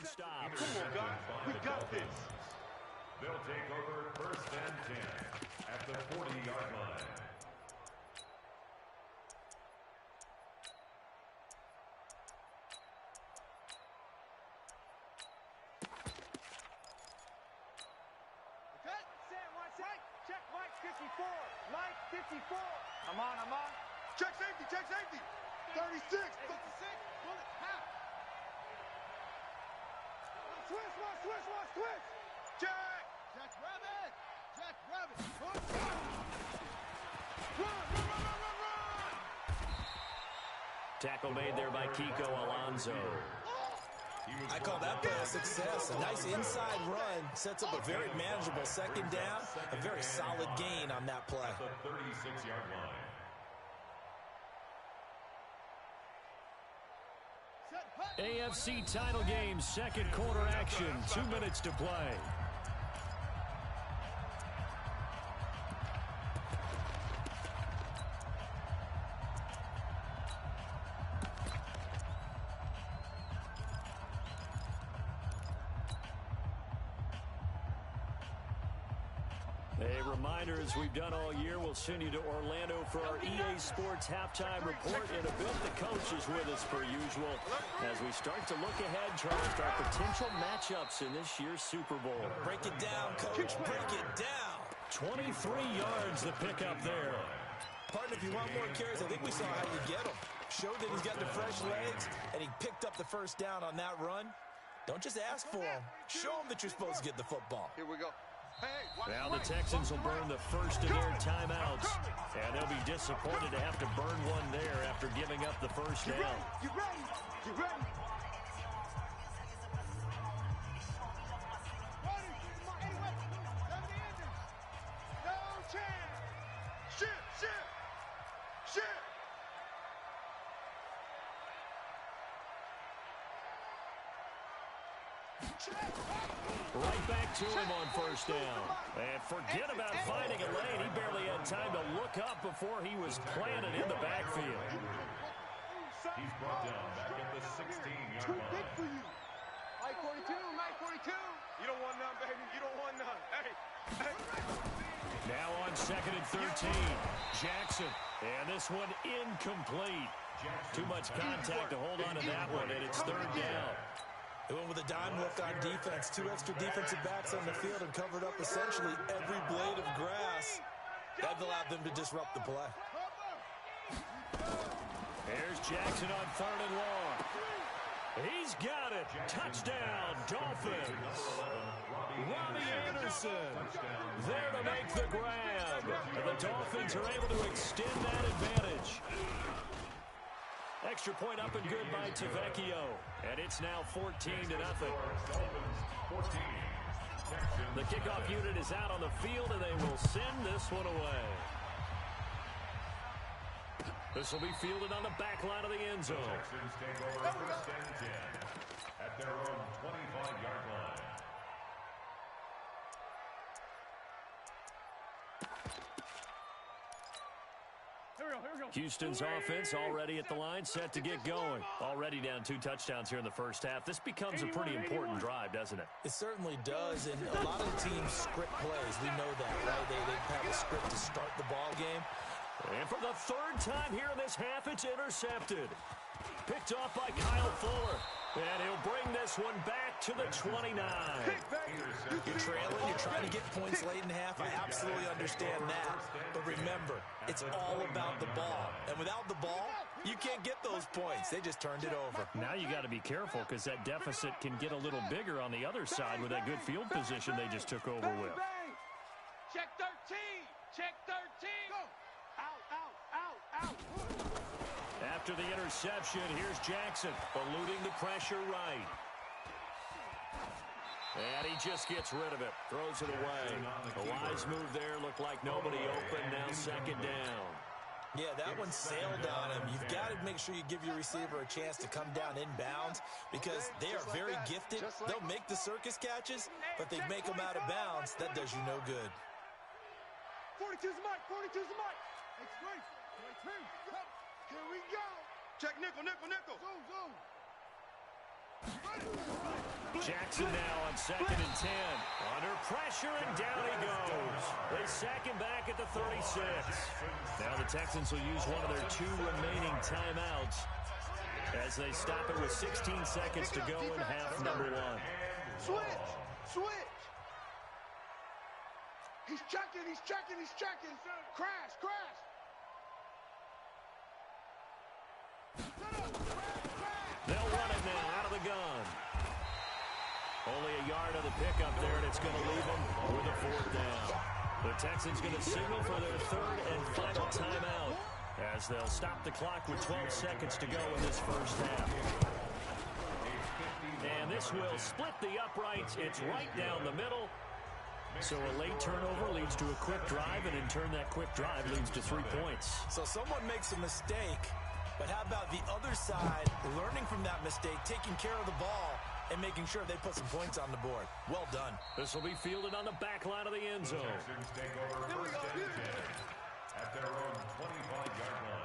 stop. Come on, guys. We got this. They'll take over 1st and 10 at the 40-yard line. Check Mike 54. Mike 54. I'm on. Check safety. 36. 56. Bullet. Half. Switch. Check. Jack Rabbit. Run. Tackle made there by Kiko Alonso. I call that play a success. A nice inside run sets up a very manageable 2nd down. A very solid gain on that play. The 36-yard line. AFC title game, 2nd quarter action. 2 minutes to play. A reminder, as we've done all year, we'll send you to Orlando for our EA Sports halftime report. In a bit, the coach is with us per usual as we start to look ahead, trying to start potential matchups in this year's Super Bowl. Break it down, coach. Break it down. 23 yards the pickup there. Partner, if you want more carries, I think we saw how you get them. Showed that he's got the fresh legs, and he picked up the 1st down on that run. Don't just ask for him. Show him that you're supposed to get the football. Here we go. Now the Texans will burn the first of their timeouts, and they'll be disappointed to have to burn one there after giving up the 1st down. Get ready. No chance. Shit. Right back to him on 1st down. And forget about finding a lane. He barely had time to look up before he was planted in the backfield. He's brought down back at the 16-yard Too line. big for you. Mike 42. You don't want none, baby. You don't want none. Hey. Now on 2nd and 13. Jackson. And this one incomplete. Too much contact to hold on to that one, and it's 3rd down. They went with a dime look on defense. 2 extra defensive backs on the field and covered up essentially every blade of grass. That allowed them to disrupt the play. Here's Jackson on 3rd and long. He's got it. Touchdown, Dolphins. Robbie Anderson there to make the grab. And the Dolphins are able to extend that advantage. Extra point up and good by Tavecchio. And it's now 14-0. The kickoff unit is out on the field, and they will send this one away. This will be fielded on the back line of the end zone. The Texans take over 1st and 10 at their own 25-yard line. Houston's offense already at the line, set to get going. Already down 2 touchdowns here in the 1st half. This becomes a pretty important drive, doesn't it? It certainly does, and a lot of the teams script plays. We know that, right? They have a script to start the ball game. And for the 3rd time here in this half, it's intercepted. Picked off by Kyle Fuller. And he'll bring this one back to the 29. You're trailing. You're trying to get points late in half. I absolutely understand that. But remember, it's all about the ball. And without the ball, you can't get those points. They just turned it over. Now you got to be careful because that deficit can get a little bigger on the other side with that good field position they just took over with. Check 13. Check 13. Go. Out. After the interception, here's Jackson eluding the pressure right. And he just gets rid of it. Throws it away. A wise move there. Looked like nobody open. Now 2nd down. Yeah, that one sailed on him. You've got to make sure you give your receiver a chance to come down inbounds because they are very gifted. They'll make the circus catches, but they make them out of bounds. That does you no good. 42's the mic. 42's the mic. X-ray. Here we go. Check nickel. Zone. Jackson now on 2nd and 10. Under pressure, and down he goes. They sack him back at the 36. Now the Texans will use one of their 2 remaining timeouts as they stop it with 16 seconds to go in half number 1. Switch. He's checking. Crash. They'll run it now out of the gun. Only a yard of the pickup there, and it's going to leave them with a 4th down. The Texans going to signal for their 3rd and final timeout as they'll stop the clock with 12 seconds to go in this first half. And this will split the uprights. It's right down the middle. So a late turnover leads to a quick drive, and in turn that quick drive leads to 3 points. So someone makes a mistake, but how about the other side learning from that mistake, taking care of the ball, and making sure they put some points on the board? Well done. This will be fielded on the back line of the end zone. Texans take over 1st and 10 at their own 25-yard line.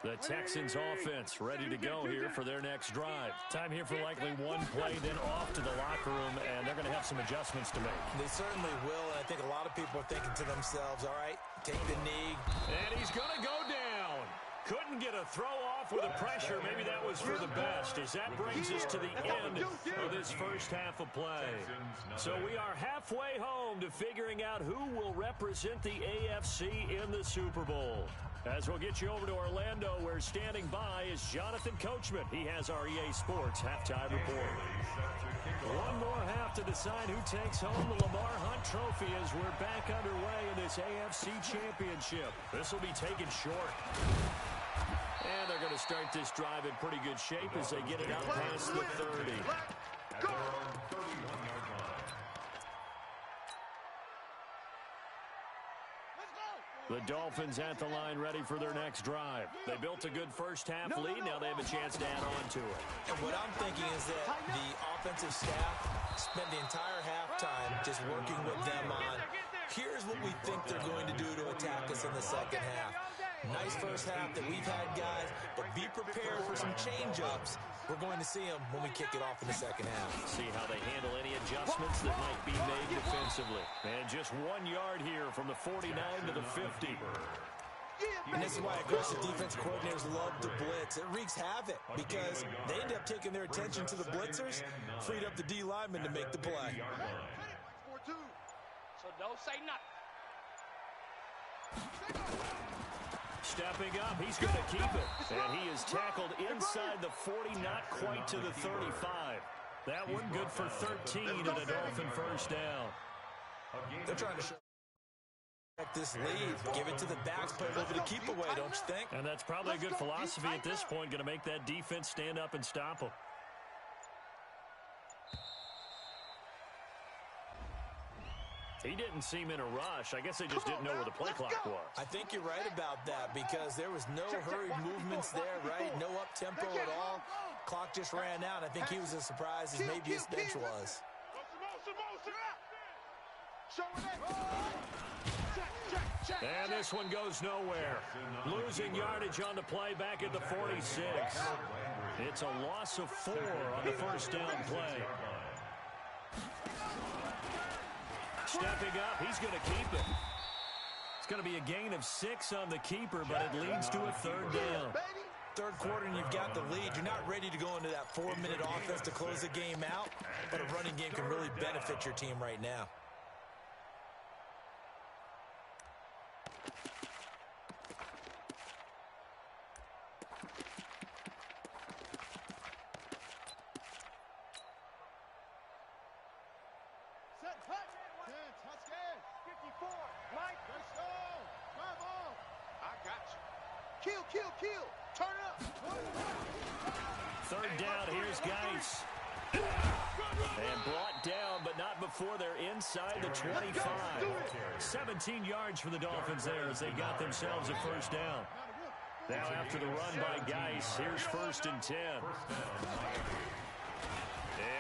The Texans offense ready to go here for their next drive. Time here for likely one play, then off to the locker room, and they're going to have some adjustments to make. They certainly will, and I think a lot of people are thinking to themselves, all right, take the knee. And he's going to go down. Couldn't get a throw off with the pressure. Maybe that was for the best, as that brings us to the end of this first half of play. So we are halfway home to figuring out who will represent the AFC in the Super Bowl. As we'll get you over to Orlando, where standing by is Jonathan Coachman. He has our EA Sports halftime report. One more half to decide who takes home the Lamar Hunt Trophy as we're back underway in this AFC Championship. This will be taken short. And they're going to start this drive in pretty good shape as they get it out past the 30. Go! The Dolphins at the line ready for their next drive. They built a good first half lead. Now they have a chance to add on to it. And what I'm thinking is that the offensive staff spent the entire halftime just working with them on, here's what we think they're going to do to attack us in the second half. Nice first half that we've had, guys, but be prepared for some change-ups. We're going to see them when we kick it off in the second half. See how they handle any adjustments that might be made defensively. And just 1 yard here from the 49 to the 50. And this is why aggressive defense coordinators love to blitz. It wreaks havoc because they end up taking their attention to the blitzers, freed up the D lineman to make the play. So don't say nothing. Stepping up, he's going to keep it. And he is tackled inside the 40, not quite to the 35. That one good for 13 and a Dolphin first down. They're trying to show this lead. Give it to the backs, play a little bit of keep away, don't you think? And that's probably a good philosophy at this point, going to make that defense stand up and stop them. He didn't seem in a rush. I guess they just didn't know where the play clock was. I think you're right about that because there was no hurried movements there, right? No up-tempo at all. Clock just ran out. I think he was as surprised as maybe his bench was. And this one goes nowhere. Losing yardage on the play back at the 46. It's a loss of 4 on the first down play. Stepping up, he's going to keep it. It's going to be a gain of 6 on the keeper, but it leads to a third down. Third quarter and you've got the lead. You're not ready to go into that 4-minute offense to close the game out, but a running game can really benefit your team right now. Kill. Turn up. Third down, here's Geis. And brought down, but not before they're inside the 25. 17 yards for the Dolphins there as they got themselves a first down. Now after the run by Geis, here's 1st and 10.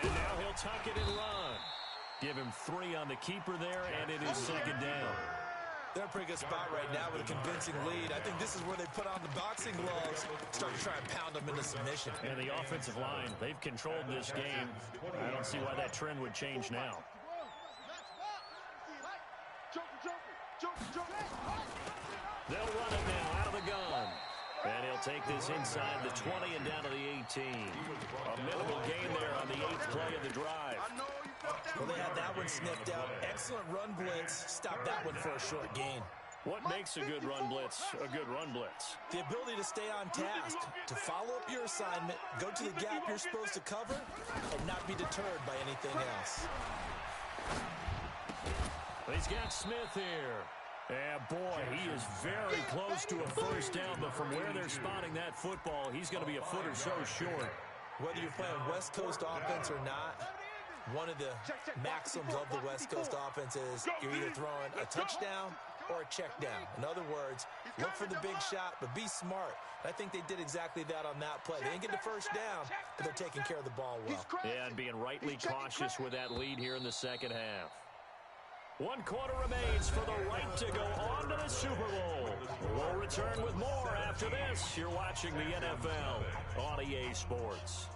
And now he'll tuck it and run. Give him 3 on the keeper there, and it is 2nd down. They're in a pretty good spot right now with a convincing lead. I think this is where they put on the boxing gloves, start to try and pound them into submission. And the offensive line, they've controlled this game. I don't see why that trend would change now. They'll run it now out of the gun. And he'll take this inside the 20 and down to the 18. A minimal gain there on the 8th play of the drive. Well, they had that one sniffed out. Excellent run blitz. Stop that one for a short gain. What makes a good run blitz a good run blitz? The ability to stay on task, to follow up your assignment, go to the gap you're supposed to cover, and not be deterred by anything else. He's got Smith here. And boy, he is very close to a first down, but from where they're spotting that football, he's going to be a foot or so short. Whether you're playing West Coast offense or not, one of the maxims of the West Coast offense is you're either throwing a touchdown or a check down. In other words, look for the big shot, but be smart. I think they did exactly that on that play. They didn't get the first down, but they're taking care of the ball well. Yeah, and being rightly cautious with that lead here in the second half. 1 quarter remains for the right to go on to the Super Bowl. We'll return with more after this. You're watching the NFL on EA Sports.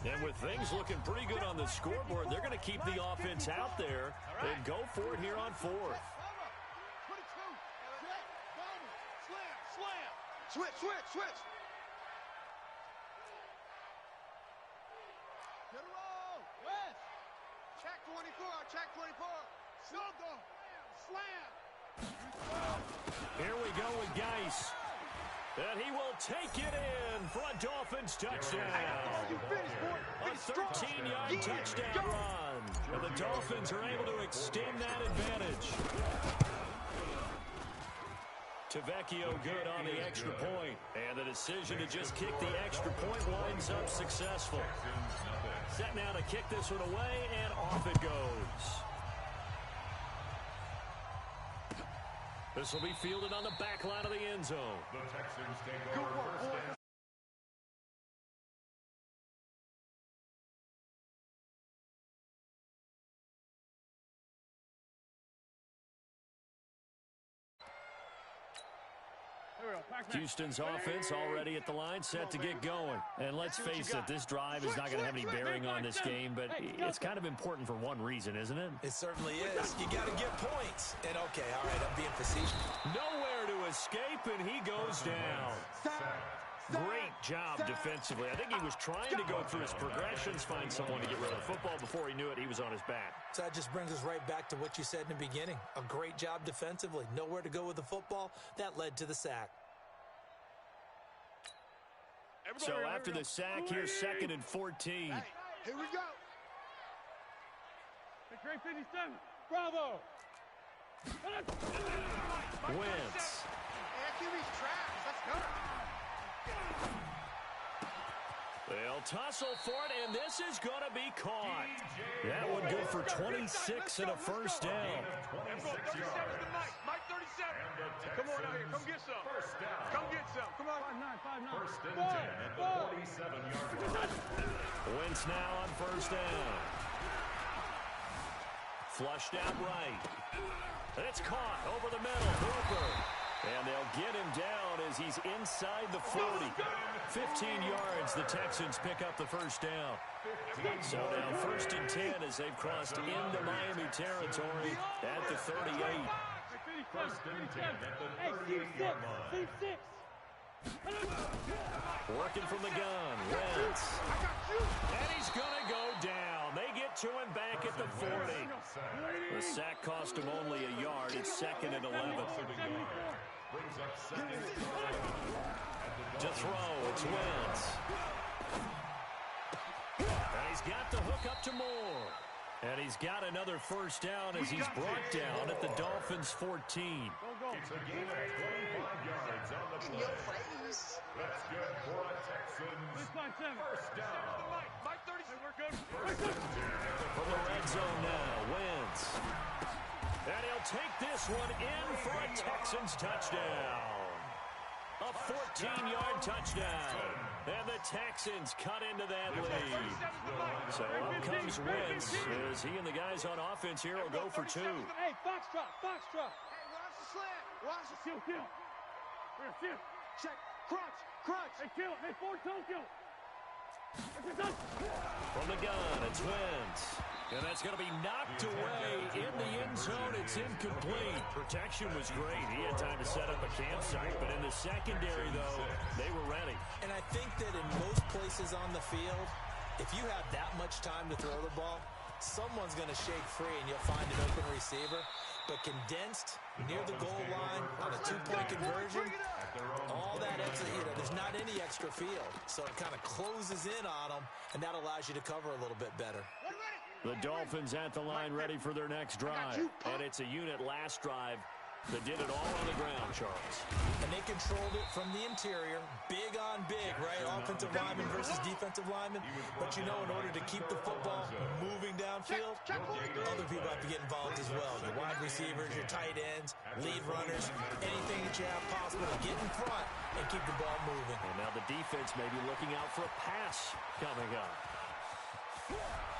And with things looking pretty good on the scoreboard, they're going to keep the offense out there and go for it here on 4th. Switch. Check 24. Slam. Here we go with Geis. And he will take it in for a Dolphins touchdown. A 13-yard touchdown run. And the Dolphins are able to extend that advantage. Tavecchio good on the extra point. And the decision to just kick the extra point winds up successful. Set now to kick this one away, and off it goes. This will be fielded on the back line of the end zone. The Texans take over first down. Houston's offense already at the line, set to get going. And let's face it, this drive is not going to have any bearing on this game, but it's kind of important for one reason, isn't it? It certainly is. You got to get points. And okay, all right, I'm being facetious. Nowhere to escape, and he goes down. Great job defensively. I think he was trying to go through his progressions, find someone to get rid of the football. Before he knew it, he was on his back. So that just brings us right back to what you said in the beginning. A great job defensively. Nowhere to go with the football. That led to the sack. So after the sack, here's 2nd and 14. Hey, here we go. Great 57. Bravo. Wentz. QB's trash. Let's go. They'll tussle for it, and this is going to be caught. That one good for 26 and a first down. Mike 37. Come on out here. Come get some. First down. Come get some. Come on. 5-9. First and 10 at the 47-yard line. Wentz now on first down. Flushed out right. And it's caught over the middle. Hooper. And they'll get him down as he's inside the 40. 15 yards, the Texans pick up the first down. So now 1st and 10 as they've crossed into Miami territory at the 38. First and 10 at the 38-yard line. Working from the gun, Wentz. And he's going to go down. They get to him back at the 40. The sack cost him only a yard. It's 2nd and 11. Brings up 2nd and 12. To throw, it's Wentz. And he's got the hook up to Moore. And he's got another first down as he's brought down at the Dolphins' 14. It's a gain of 25 yards on the play. That's good for a Texans first down. Mike 36. We're good. First and 10 at the From the red zone now, Wentz. And he'll take this one in for a Texans touchdown. A 14-yard touchdown. And the Texans cut into that lead. So up comes Wentz as he and the guys on offense here will go for two. Hey, foxtrot, foxtrot. Hey, watch the slant. Watch the Kill. Here. check. Crunch. Hey, kill. Hey, forward kill. From the gun, it's Wentz. And that's going to be knocked away in the end zone. It's incomplete. Protection was great. He had time to set up a campsite. But in the secondary, though, they were ready. And I think that in most places on the field, if you have that much time to throw the ball, someone's going to shake free and you'll find an open receiver. But condensed near the goal line on a two-point conversion, all that extra, there's not any extra field. So it kind of closes in on them, and that allows you to cover a little bit better. The Dolphins at the line ready for their next drive. And it's a unit last drive that did it all on the ground, Charles. And they controlled it from the interior, big on big, right? Offensive lineman versus defensive lineman. But you know, in order to keep the football moving downfield, other people have to get involved as well. Your wide receivers, your tight ends, lead runners, anything that you have possible to get in front and keep the ball moving. And now the defense may be looking out for a pass coming up.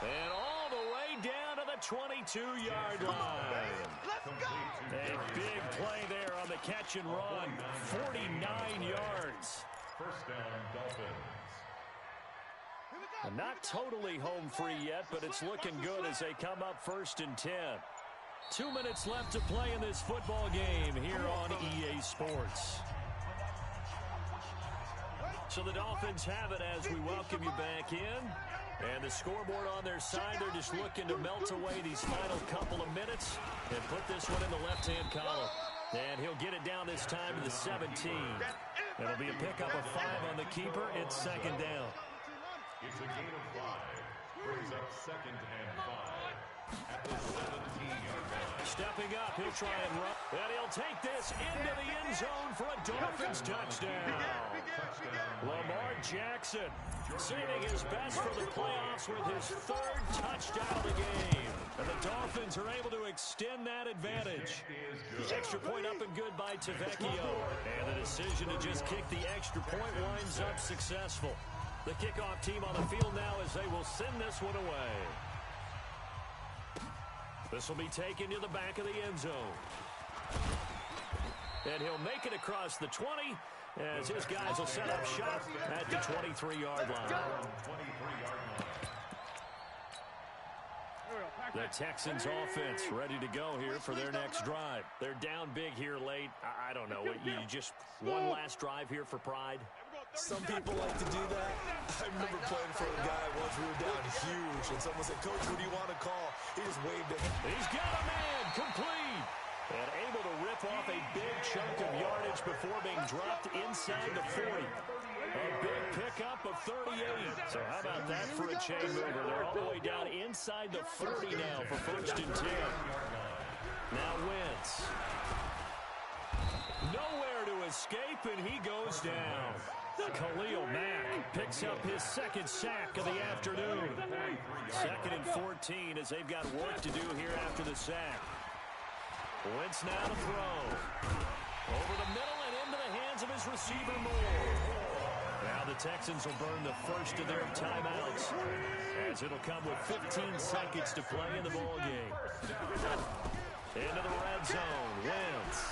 And all the way down to the 22-yard line. A big play there on the catch and run. 49 yards. First down, Dolphins. And not totally home free yet, but it's looking good as they come up 1st and 10. 2 minutes left to play in this football game here on EA Sports. So the Dolphins have it as we welcome you back in. And the scoreboard on their side, they're just looking to melt away these final couple of minutes and put this one in the left-hand column. And he'll get it down this time to the 17. It'll be a pickup of 5 on the keeper. It's 2nd down. It's a gain of 5. Brings up 2nd and 5 at the 17-yard line. Stepping up, he'll try and run. And he'll take this into the end zone for a Dolphins touchdown. Lamar Jackson saving his best for the playoffs with his 3rd touchdown of the game. And the Dolphins are able to extend that advantage. Extra point up and good by Tavecchio. And the decision to just kick the extra point winds up successful. The kickoff team on the field now as they will send this one away. This will be taken to the back of the end zone. And he'll make it across the 20 as his guys will set up shop at the 23-yard line. The Texans offense ready to go here for their next drive. They're down big here late. I don't know. You just one last drive here for pride? Some people like to do that. I remember playing for a guy once. We were down huge, and someone said, "Coach, what do you want to call?" He just waved at him. He's got a man complete. And able to rip off a big chunk of yardage before being dropped inside the 40. A big pickup of 38. So how about that for a chain mover? They're all the way down inside the 30 now for 1st and 10. Now Wentz. Nowhere to escape, and he goes down. Khalil Mack picks up his 2nd sack of the afternoon. 2nd and 14 as they've got work to do here after the sack. Wentz now to throw. Over the middle and into the hands of his receiver Moore. Now the Texans will burn the first of their timeouts as it'll come with 15 seconds to play in the ball game. Into the red zone. Wentz.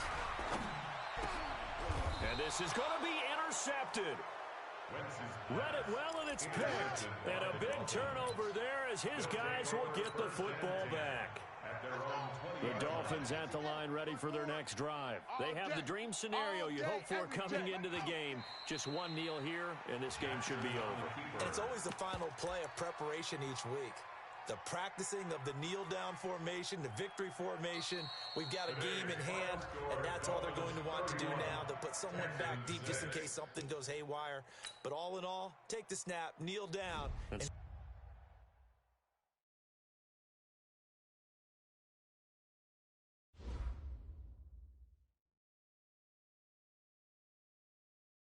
And this is going to be intercepted. Read it well, and it's picked. And a big turnover there as his guys will get the football back. The Dolphins at the line ready for their next drive. They have the dream scenario you hope for coming into the game. Just one kneel here, and this game should be over. And it's always the final play of preparation each week. The practicing of the kneel-down formation, the victory formation. We've got a game in hand, and that's all they're going to want to do now. They'll put someone back deep just in case something goes haywire. But all in all, take the snap, kneel down, and